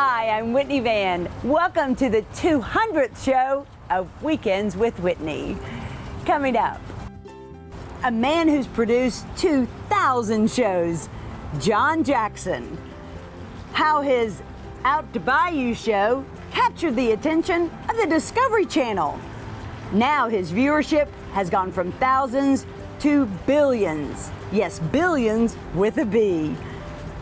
Hi, I'm Whitney Van. Welcome to the 200th show of Weekends with Whitney. Coming up, a man who's produced 2,000 shows, John Jackson. How his Out to Buy You show captured the attention of the Discovery Channel. Now his viewership has gone from thousands to billions. Yes, billions with a B.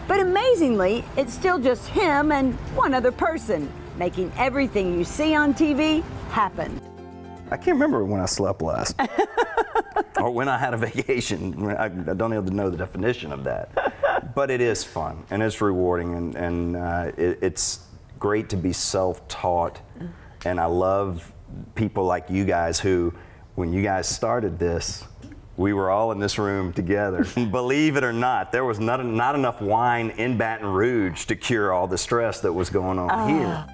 But amazingly, it's still just him and one other person, making everything you see on TV happen. I can't remember when I slept last, or when I had a vacation. I don't even know the definition of that. But it is fun, and it's rewarding, and it's great to be self-taught. And I love people like you guys who, when you guys started this, we were all in this room together. Believe it or not, there was not enough wine in Baton Rouge to cure all the stress that was going on here.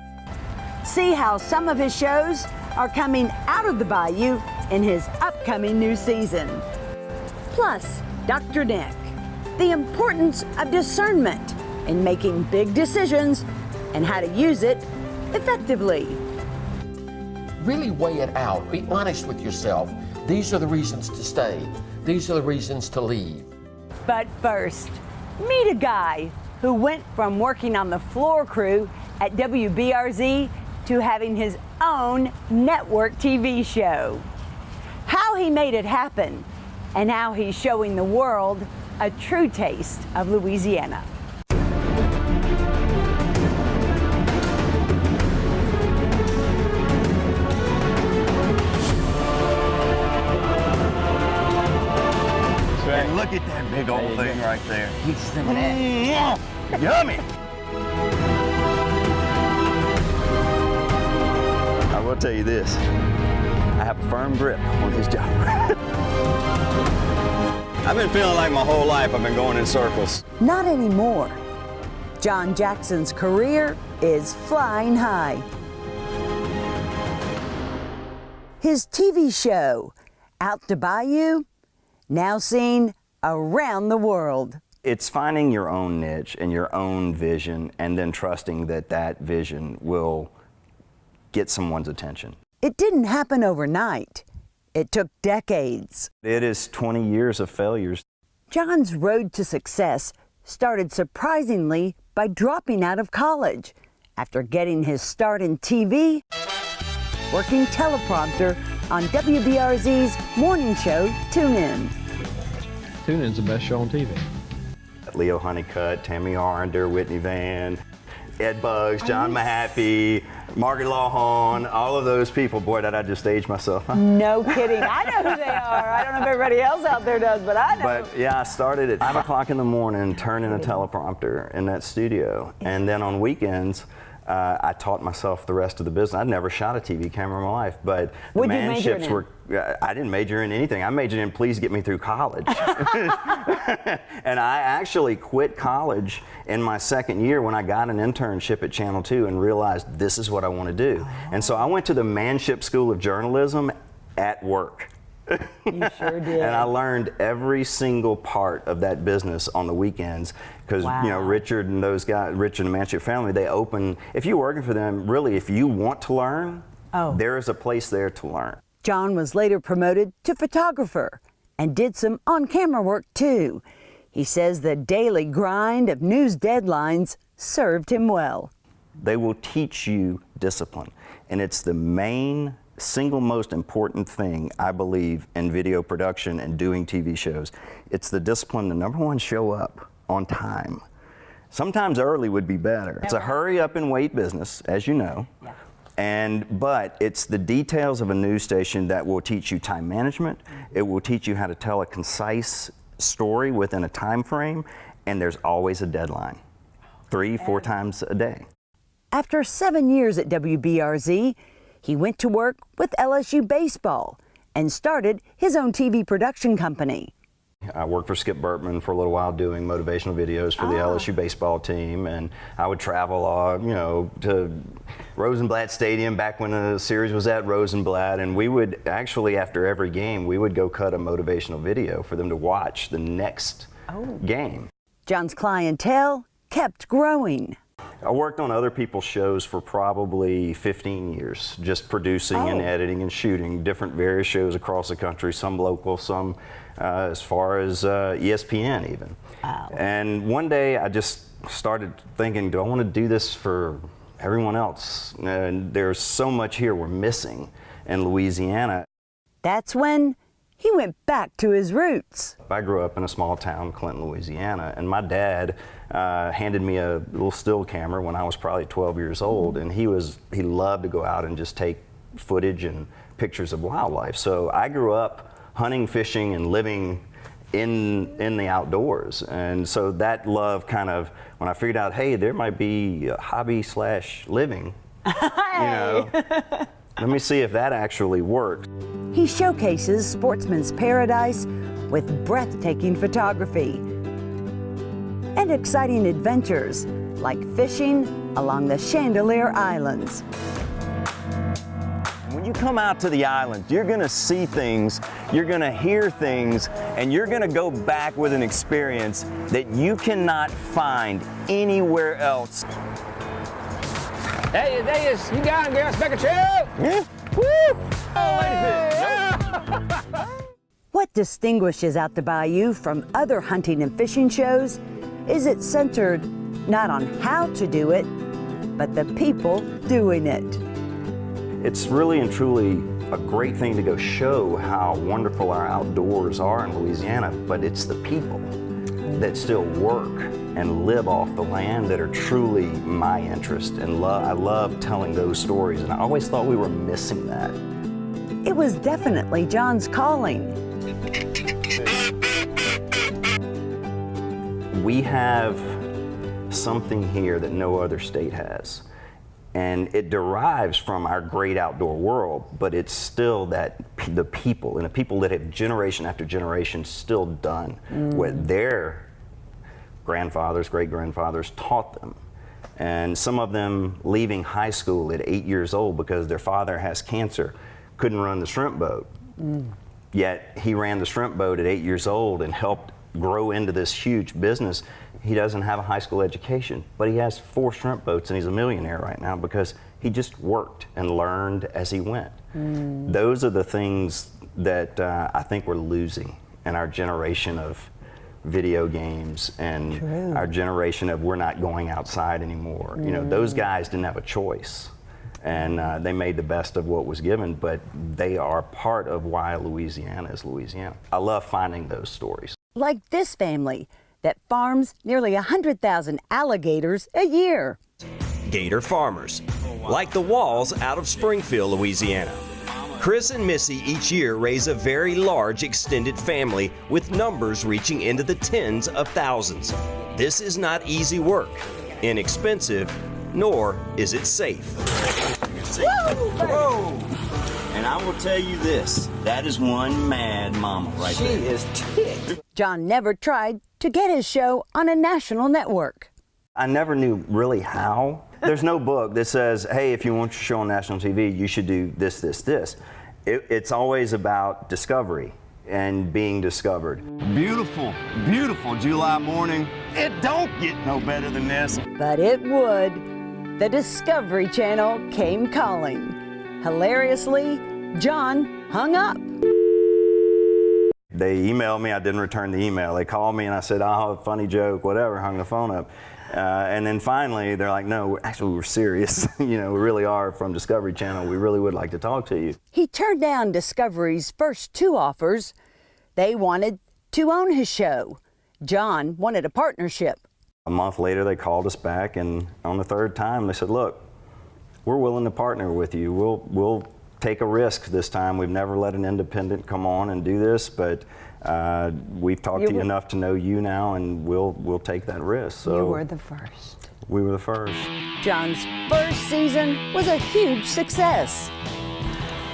See how some of his shows are coming out of the bayou in his upcoming new season. Plus, Dr. Nick, the importance of discernment in making big decisions and how to use it effectively. Really weigh it out. Be honest with yourself. These are the reasons to stay. These are the reasons to leave. But first, meet a guy who went from working on the floor crew at WBRZ to having his own network TV show. How he made it happen, and how he's showing the world a true taste of Louisiana. And look at that big old thing right there. You just think of that. Yummy! I will tell you this, I have a firm grip on his job. I've been feeling like my whole life I've been going in circles. Not anymore. John Jackson's career is flying high. His TV show, Out to Buy You, now seen around the world. It's finding your own niche and your own vision, and then trusting that that vision will get someone's attention. It didn't happen overnight. It took decades. It is 20 years of failures. John's road to success started surprisingly by dropping out of college after getting his start in TV, working teleprompter on WBRZ's morning show, Tune In. Tune In's the best show on TV. Leo Honeycutt, Tammy Arnder, Whitney Van, Ed Buggs, John Mahaffey, Margaret Lawhon, all of those people. Boy, did I just age myself, huh? No kidding. I know who they are. I don't know if everybody else out there does, but I know. But yeah, I started at 5 o'clock in the morning turning a teleprompter in that studio. And then on weekends, I taught myself the rest of the business. I'd never shot a TV camera in my life, but the manships were, I didn't major in anything. I majored in please get me through college. And I actually quit college in my second year when I got an internship at Channel 2 and realized this is what I want to do. And so I went to the Manship School of Journalism at work. You sure did. And I learned every single part of that business on the weekends because, you know, Richard and those guys, Richard and the Manship family, they open, if you're working for them, really, if you want to learn, there is a place there to learn. John was later promoted to photographer and did some on-camera work too. He says the daily grind of news deadlines served him well. They will teach you discipline, and it's the main single most important thing, I believe, in video production and doing TV shows. It's the discipline to, number one, show up on time. Sometimes early would be better. It's a hurry up and wait business, as you know. But it's the details of a news station that will teach you time management. It will teach you how to tell a concise story within a time frame, and there's always a deadline, 3-4 times a day. After 7 years at WBRZ, he went to work with LSU baseball and started his own TV production company. I worked for Skip Burtman for a little while doing motivational videos for the LSU baseball team, and I would travel, you know, to Rosenblatt Stadium back when the series was at Rosenblatt, and we would actually, after every game, we would go cut a motivational video for them to watch the next game. John's clientele kept growing. I worked on other people's shows for probably 15 years, just producing and editing and shooting different various shows across the country, some local, some as far as ESPN even. Wow. And one day I just started thinking, do I want to do this for everyone else? And there's so much here we're missing in Louisiana. That's when he went back to his roots. I grew up in a small town, Clinton, Louisiana, and my dad handed me a little still camera when I was probably 12 years old, and he loved to go out and just take footage and pictures of wildlife. So I grew up hunting, fishing, and living in the outdoors, and so that love kind of, when I figured out, hey, there might be a hobby / living, you know, let me see if that actually works. He showcases sportsman's paradise with breathtaking photography and exciting adventures like fishing along the Chandelier Islands. When you come out to the island, you're gonna see things, you're gonna hear things, and you're gonna go back with an experience that you cannot find anywhere else. Hey, there is. You got him, girl. Speck of trout. Yeah. Woo! What distinguishes Out the Bayou from other hunting and fishing shows is it's centered not on how to do it, but the people doing it. It's really and truly a great thing to go show how wonderful our outdoors are in Louisiana, but it's the people that still work and live off the land that are truly my interest, and I love telling those stories, and I always thought we were missing that. It was definitely John's calling. We have something here that no other state has, and it derives from our great outdoor world, but it's still that the people, and the people that have generation after generation still done what their grandfathers, great-grandfathers taught them. And some of them leaving high school at 8 years old because their father has cancer, couldn't run the shrimp boat. Yet he ran the shrimp boat at 8 years old and helped grow into this huge business. He doesn't have a high school education, but he has 4 shrimp boats and he's a millionaire right now because he just worked and learned as he went. Those are the things that I think we're losing in our generation of video games and our generation of we're not going outside anymore. You know, those guys didn't have a choice, and they made the best of what was given, but they are part of why Louisiana is Louisiana. I love finding those stories. Like this family that farms nearly 100,000 alligators a year. Gator farmers, like the Walls out of Springfield, Louisiana. Chris and Missy each year raise a very large extended family with numbers reaching into the tens of thousands. This is not easy work, inexpensive, nor is it safe. Whoa! And I will tell you this, that is one mad mama right there. She is ticked. John never tried to get his show on a national network. I never knew really how. There's no book that says, hey, if you want your show on national TV, you should do this, this, this. It's always about discovery and being discovered. Beautiful, beautiful July morning. It don't get no better than this. But it would. The Discovery Channel came calling. Hilariously, John hung up. They emailed me, I didn't return the email. They called me and I said, oh, funny joke, whatever, hung the phone up. And then finally, they're like, no, actually, we're serious. You know, we really are from Discovery Channel. We really would like to talk to you. He turned down Discovery's first 2 offers. They wanted to own his show. John wanted a partnership. A month later, they called us back, and on the 3rd time, they said, look, we're willing to partner with you. We'll take a risk this time. We've never let an independent come on and do this, but we've talked to you enough to know you now, and we'll take that risk. So You were the first. We were the first. John's first season was a huge success.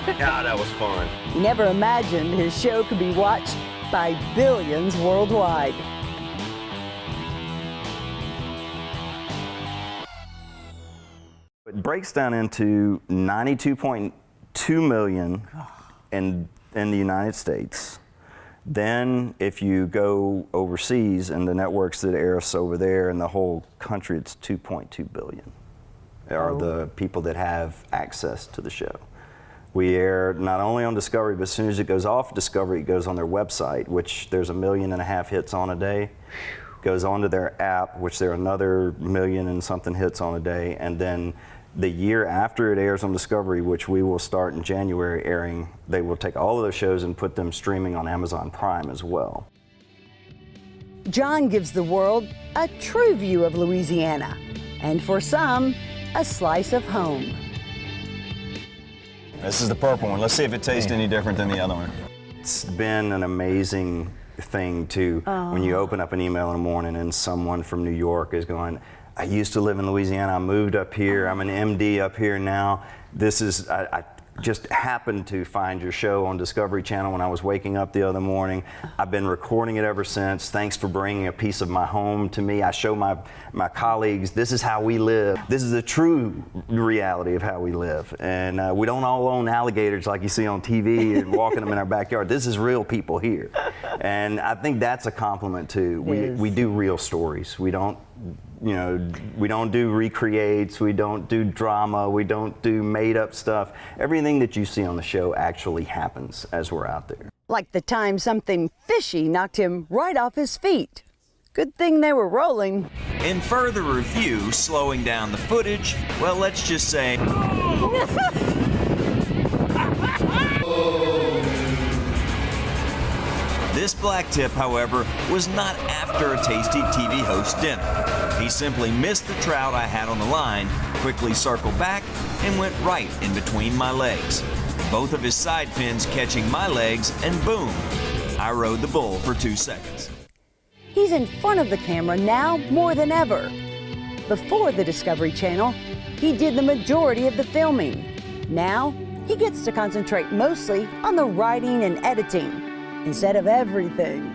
God, that was fun. He never imagined his show could be watched by billions worldwide. It breaks down into 92.2 million in the United States, Then if you go overseas and the networks that air us over there in the whole country, it's 2.2 billion are the people that have access to the show. We air not only on Discovery, but as soon as it goes off Discovery, it goes on their website, which there's 1.5 million hits on a day. Goes onto their app, which there are another 1 million and something hits on a day. And then the year after it airs on Discovery, which we will start in January airing, they will take all of those shows and put them streaming on Amazon Prime as well. John gives the world a true view of Louisiana, and for some, a slice of home. This is the purple one. Let's see if it tastes any different than the other one. It's been an amazing thing to, when you open up an email in the morning and someone from New York is going, I used to live in Louisiana, I moved up here, I'm an MD up here now. This is, I just happened to find your show on Discovery Channel when I was waking up the other morning. I've been recording it ever since. Thanks for bringing a piece of my home to me. I show my colleagues, this is how we live. This is the true reality of how we live. And we don't all own alligators like you see on TV and walking them in our backyard. This is real people here. And I think that's a compliment too. We do real stories. We don't, you know, we don't do recreates, we don't do drama, we don't do made up stuff. Everything that you see on the show actually happens as we're out there. Like the time something fishy knocked him right off his feet. Good thing they were rolling. In further review, slowing down the footage, well, let's just say... This black tip, however, was not after a tasty TV host dinner. He simply missed the trout I had on the line, quickly circled back, and went right in between my legs. Both of his side fins catching my legs, and boom, I rode the bull for 2 seconds. He's in front of the camera now more than ever. Before the Discovery Channel, he did the majority of the filming. Now, he gets to concentrate mostly on the writing and editing, instead of everything.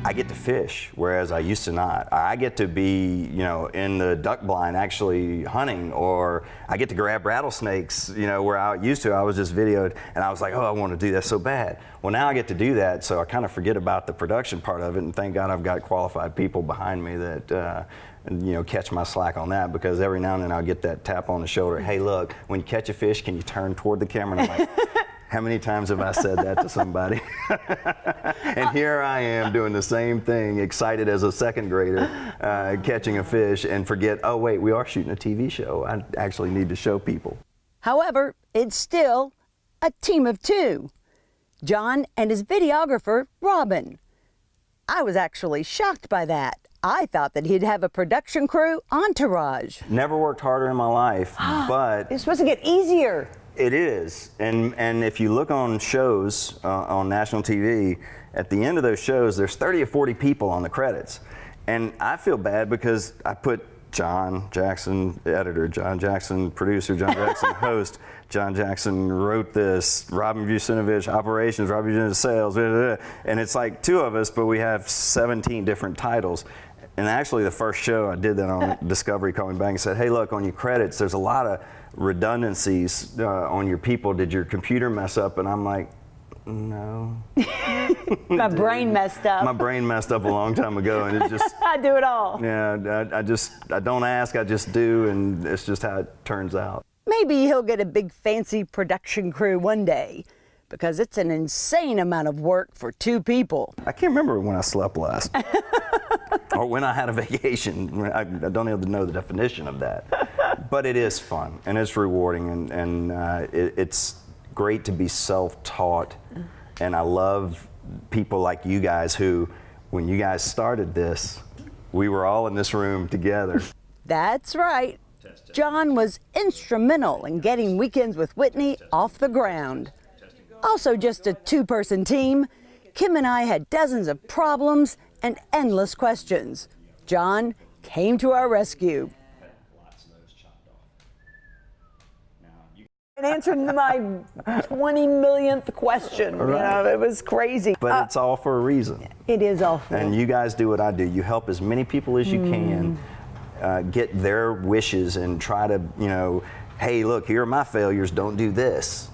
I get to fish, whereas I used to not. I get to be, you know, in the duck blind actually hunting, or I get to grab rattlesnakes, you know, where I used to, I was just videoed, and I was like, oh, I want to do that so bad. Well, now I get to do that, so I kind of forget about the production part of it, and thank God I've got qualified people behind me that, you know, catch my slack on that, because every now and then I'll get that tap on the shoulder, hey, look, when you catch a fish, can you turn toward the camera? And I'm like, how many times have I said that to somebody? And here I am doing the same thing, excited as a second grader, catching a fish, and forget, oh wait, we are shooting a TV show. I actually need to show people. However, it's still a team of two. John and his videographer, Robin. I was actually shocked by that. I thought that he'd have a production crew entourage. Never worked harder in my life, but... It's supposed to get easier. It is, and if you look on shows on national TV, at the end of those shows, there's 30 or 40 people on the credits. And I feel bad because I put John Jackson, editor, John Jackson, producer, John Jackson, host, John Jackson wrote this, Robin Vucinovich, operations, Robin Vucinovich, sales, and it's like 2 of us, but we have 17 different titles. And actually the first show I did that on Discovery called me back and said, hey, look, on your credits, there's a lot of redundancies on your people. Did your computer mess up? And I'm like, no. My brain messed up. My brain messed up a long time ago, and it just... I do it all. Yeah, I don't ask, I just do, and it's just how it turns out. Maybe he'll get a big fancy production crew one day, because it's an insane amount of work for 2 people. I can't remember when I slept last. Or when I had a vacation. I don't even know the definition of that. But it is fun, and it's rewarding, and it's great to be self-taught. And I love people like you guys who, when you guys started this, we were all in this room together. That's right. John was instrumental in getting Weekends with Whitney off the ground. Also just a 2-person team, Kim and I had dozens of problems and endless questions. John came to our rescue. And answered my 20 millionth question. Right. You know, it was crazy. But it's all for a reason. It is all for. And you guys do what I do. You help as many people as you can get their wishes and try to, you know, hey, look, here are my failures, don't do this.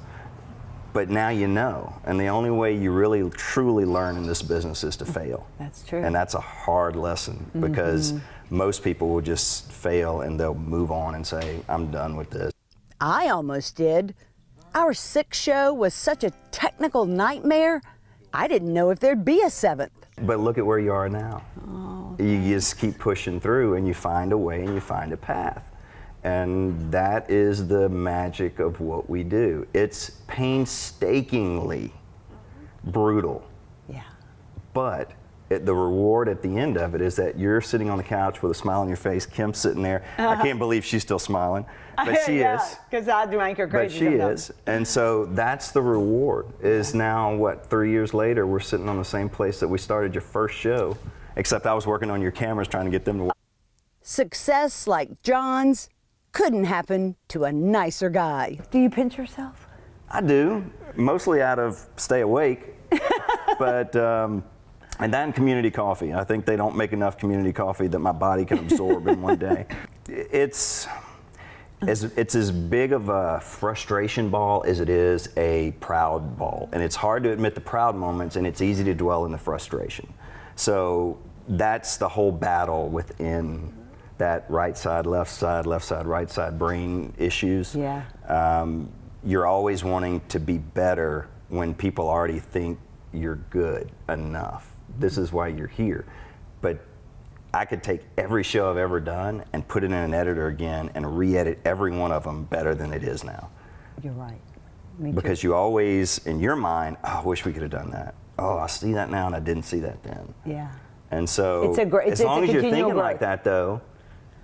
But now you know, and the only way you really truly learn in this business is to fail. That's true. And that's a hard lesson because most people will just fail and they'll move on and say, I'm done with this. I almost did. Our 6th show was such a technical nightmare, I didn't know if there'd be a 7th. But look at where you are now. Oh. You just keep pushing through and you find a way and you find a path. And that is the magic of what we do. It's painstakingly brutal. Yeah. But the reward at the end of it is that you're sitting on the couch with a smile on your face. Kim's sitting there. I can't believe she's still smiling, but she is. Because I drink her But crazy. she is. And so that's the reward, is now, what, 3 years later, we're sitting on the same place that we started your first show, except I was working on your cameras trying to get them to work. Success like John's couldn't happen to a nicer guy. Do you pinch yourself? I do, mostly out of stay awake, but, and then community coffee. I think they don't make enough community coffee that my body can absorb in one day. It's as big of a frustration ball as it is a proud ball. And it's hard to admit the proud moments, and it's easy to dwell in the frustration. So that's the whole battle within that right side, right side brain issues. Yeah. You're always wanting to be better when people already think you're good enough. This is why you're here. But I could take every show I've ever done and put it in an editor again and re-edit every one of them better than it is now. You're right. Me too. Because you always, in your mind, oh, I wish we could have done that. Oh, I see that now and I didn't see that then. Yeah. And so, it's as long as you're continual thinking like growth. that, though,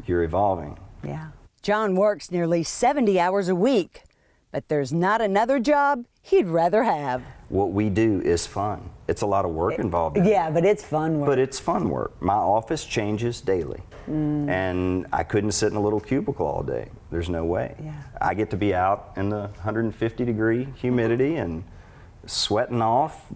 you're evolving. Yeah. John works nearly 70 hours a week, but there's not another job he'd rather have. What we do is fun. It's a lot of work involved in it. Yeah, but it's fun work. But it's fun work. My office changes daily. And I couldn't sit in a little cubicle all day. There's no way. Yeah. I get to be out in the 150-degree humidity and sweating off,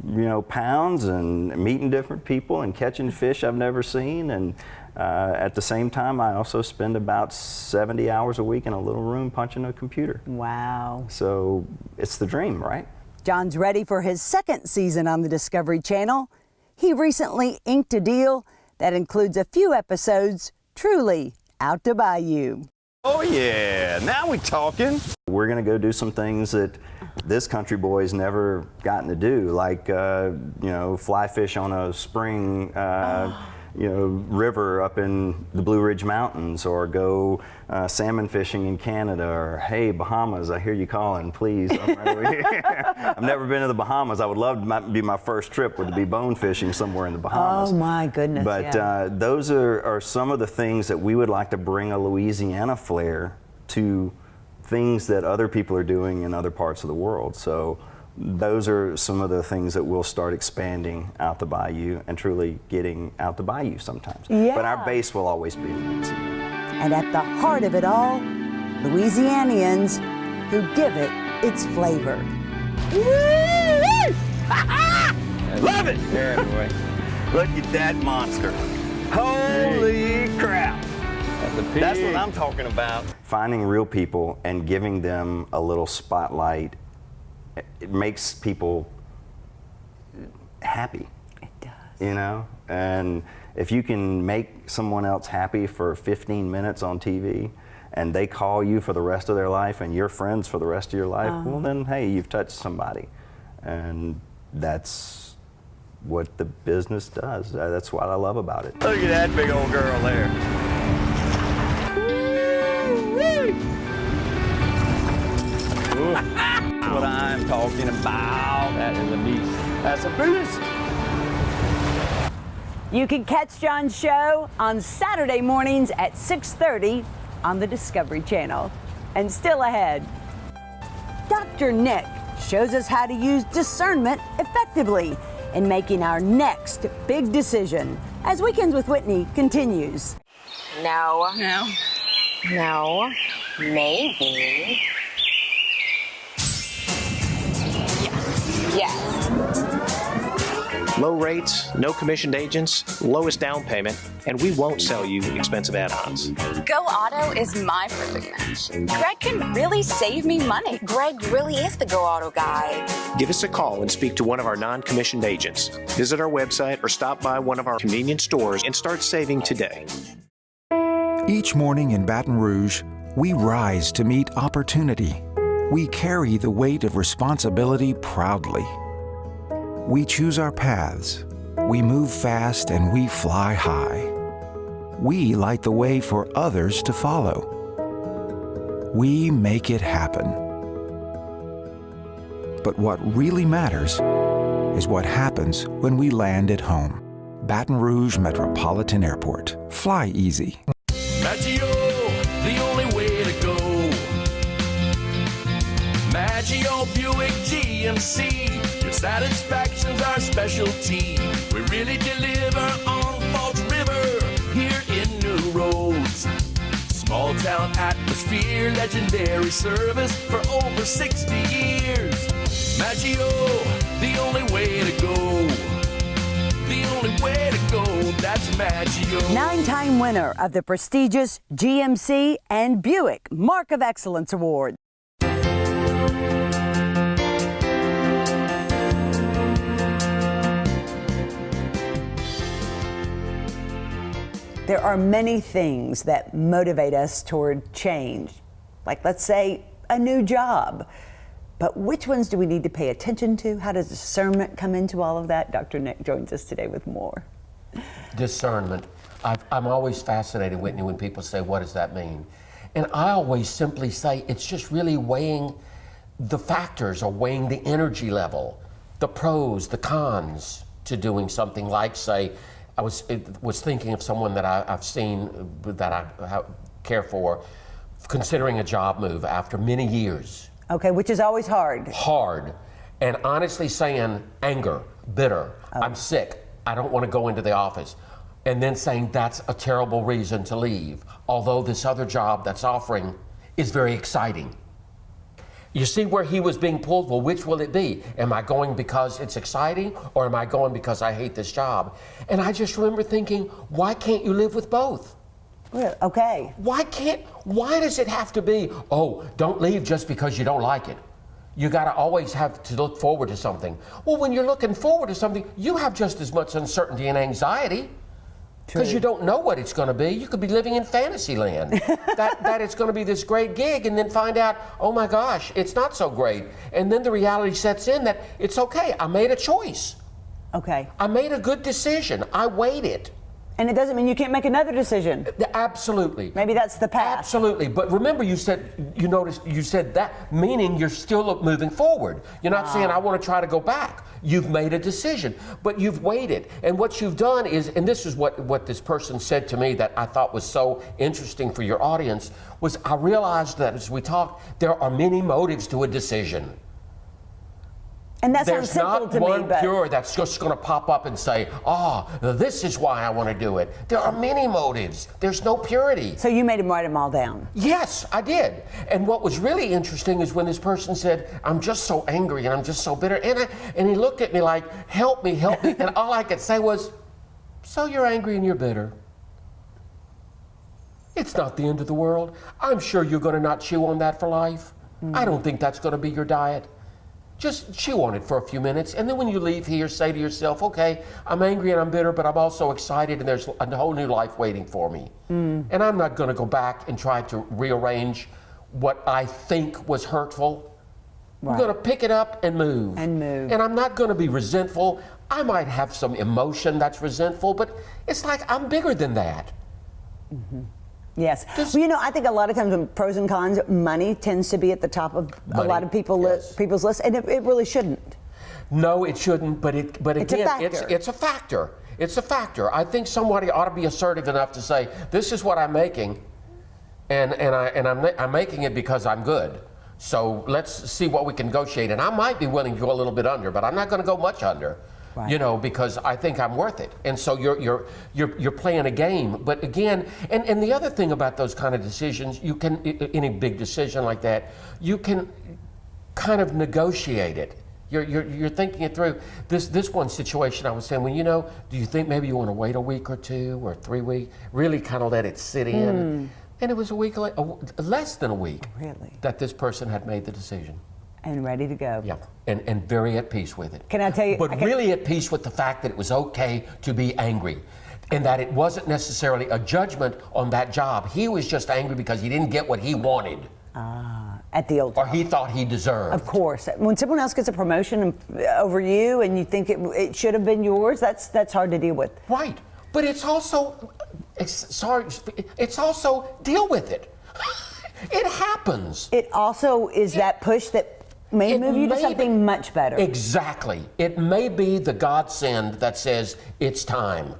pounds and meeting different people and catching fish I've never seen. And at the same time, I also spend about 70 hours a week in a little room punching a computer. Wow. So it's the dream, right? John's ready for his 2nd season on the Discovery Channel. He recently inked a deal that includes a few episodes truly out to buy you. Oh yeah, now we talking. We're gonna go do some things that this country boy's never gotten to do, like fly fish on a spring river up in the Blue Ridge Mountains, or go salmon fishing in Canada, or hey, Bahamas, I hear you calling, please. I'm right over here. I've never been to the Bahamas. I would love to be my first trip, would be bone fishing somewhere in the Bahamas. Oh my goodness. But yeah. those are some of the things that we would like to bring a Louisiana flair to things that other people are doing in other parts of the world. So those are some of the things that we'll start expanding out the bayou and truly getting out the bayou sometimes. Yeah. But our base will always be Louisiana. And at the heart of it all, Louisianians who give it its flavor. Love it! Yeah, boy. Look at that monster. Holy crap! That's a pig. That's what I'm talking about. Finding real people and giving them a little spotlight, it makes people happy. It does. And if you can make someone else happy for 15 minutes on TV and they call you for the rest of their life and you're friends for the rest of your life, well then, hey, you've touched somebody. And that's what the business does. That's what I love about it. Look at that big old girl there. That's what I'm talking about. That is a beast. That's a beast. You can catch John's show on Saturday mornings at 6:30 on the Discovery Channel. And still ahead, Dr. Nick shows us how to use discernment effectively in making our next big decision as Weekends with Whitney continues. No. No. No. Maybe. Yes. Low rates, no commissioned agents, lowest down payment, and we won't sell you expensive add-ons. Go Auto is my perfect match. Greg can really save me money. Greg really is the Go Auto guy. Give us a call and speak to one of our non-commissioned agents. Visit our website or stop by one of our convenience stores and start saving today. Each morning in Baton Rouge, we rise to meet opportunity. We carry the weight of responsibility proudly. We choose our paths. We move fast and we fly high. We light the way for others to follow. We make it happen. But what really matters is what happens when we land at home. Baton Rouge Metropolitan Airport. Fly easy. Maggio, the only way to go. Maggio Buick GMC. Your satisfaction's our specialty. We really deliver on Falls River here in New Roads. Small town atmosphere, legendary service for over 60 years. Maggio, the only way to go. The only way to go, that's Maggio. 9-time winner of the prestigious GMC and Buick Mark of Excellence Award. There are many things that motivate us toward change, like let's say a new job. But which ones do we need to pay attention to? How does discernment come into all of that? Dr. Nick joins us today with more. Discernment. I'm always fascinated, Whitney, when people say, what does that mean? And I always simply say, it's just really weighing the factors or weighing the energy level, the pros, the cons to doing something like, say, I was thinking of someone that I've seen that I care for, considering a job move after many years. Okay, which is always hard. Hard. And honestly saying anger, bitter, I'm sick, I don't want to go into the office. And then saying that's a terrible reason to leave, although this other job that's offering is very exciting. You see where he was being pulled? Well, which will it be? Am I going because it's exciting, or am I going because I hate this job? And I just remember thinking, why can't you live with both? Well, okay. Why does it have to be, oh, don't leave just because you don't like it? You gotta always have to look forward to something. Well, when you're looking forward to something, you have just as much uncertainty and anxiety. Because you don't know what it's going to be. You could be living in fantasy land. that it's going to be this great gig, and then find out, oh my gosh, it's not so great. And then the reality sets in that it's okay, I made a choice. Okay. I made a good decision. I weighed it. And it doesn't mean you can't make another decision. Absolutely. Maybe that's the path. Absolutely. But remember, you said that, meaning you're still moving forward. You're not saying, I want to try to go back. You've made a decision, but you've waited. And what you've done is, and this is what this person said to me that I thought was so interesting for your audience, was I realized that as we talked, there are many motives to a decision. And that sounds There's simple not to me, one but pure that's just going to pop up and say, this is why I want to do it. There are many motives. There's no purity. So you made him write them all down? Yes, I did. And what was really interesting is when this person said, I'm just so angry and I'm just so bitter. And he looked at me like, help me. And all I could say was, so you're angry and you're bitter. It's not the end of the world. I'm sure you're going to not chew on that for life. I don't think that's going to be your diet. Just chew on it for a few minutes, and then when you leave here, say to yourself, okay, I'm angry and I'm bitter, but I'm also excited, and there's a whole new life waiting for me. And I'm not going to go back and try to rearrange what I think was hurtful. Right. I'm going to pick it up and move. And I'm not going to be resentful. I might have some emotion that's resentful, but it's like I'm bigger than that. Mm-hmm. Yes. Well, I think a lot of times when pros and cons, money tends to be at the top of a lot of people's lists, and it really shouldn't. No, it shouldn't, but again, it's a factor. It's a factor. I think somebody ought to be assertive enough to say, this is what I'm making, and I'm making it because I'm good. So let's see what we can negotiate. And I might be willing to go a little bit under, but I'm not going to go much under. Right. Because I think I'm worth it. And so you're playing a game. But again, and the other thing about those kind of decisions, you can, any big decision like that, you can kind of negotiate it. You're thinking it through. This one situation I was saying, well, you know, do you think maybe you want to wait a week or 2 or 3 weeks, really kind of let it sit in? And it was a week, less than a week, really, that this person had made the decision. And ready to go. Yeah, and very at peace with it. Can I tell you? But really at peace with the fact that it was okay to be angry. And that it wasn't necessarily a judgment on that job. He was just angry because he didn't get what he wanted. At the old job. Or he thought he deserved. Of course. When someone else gets a promotion over you and you think it should have been yours, that's hard to deal with. Right. But it's also, it's also deal with it. It happens. It also is that push that may move you to something much better. Exactly. It may be the godsend that says it's time.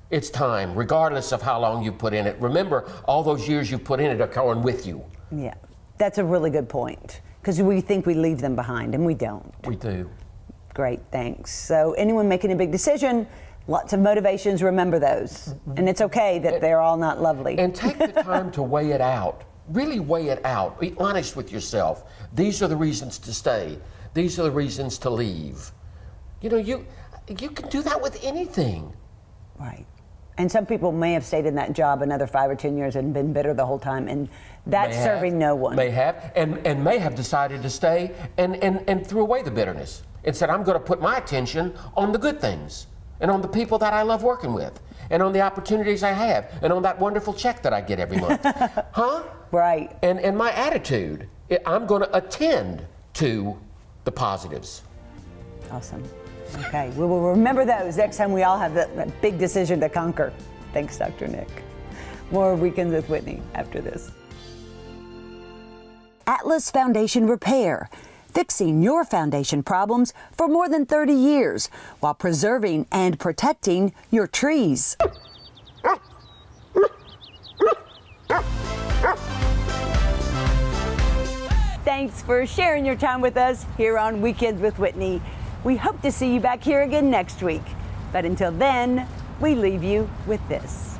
It's time, regardless of how long you put in it. Remember, all those years you put in it are going with you. Yeah, that's a really good point, because we think we leave them behind, and we don't. We do. Great, thanks. So anyone making a big decision, lots of motivations, remember those. And it's okay that they're all not lovely. And take the time to weigh it out. Really weigh it out. Be honest with yourself. These are the reasons to stay. These are the reasons to leave. You know, you can do that with anything. Right. And some people may have stayed in that job another 5 or 10 years and been bitter the whole time, and that's serving no one. May have, and may have decided to stay and threw away the bitterness and said, I'm going to put my attention on the good things and on the people that I love working with and on the opportunities I have and on that wonderful check that I get every month. Huh? Right. And my attitude, I'm going to attend to the positives. Awesome. Okay, we will remember those next time we all have that big decision to conquer. Thanks, Dr. Nick. More Weekends with Whitney after this. Atlas Foundation Repair, fixing your foundation problems for more than 30 years while preserving and protecting your trees. Thanks for sharing your time with us here on Weekends with Whitney. We hope to see you back here again next week. But until then, we leave you with this.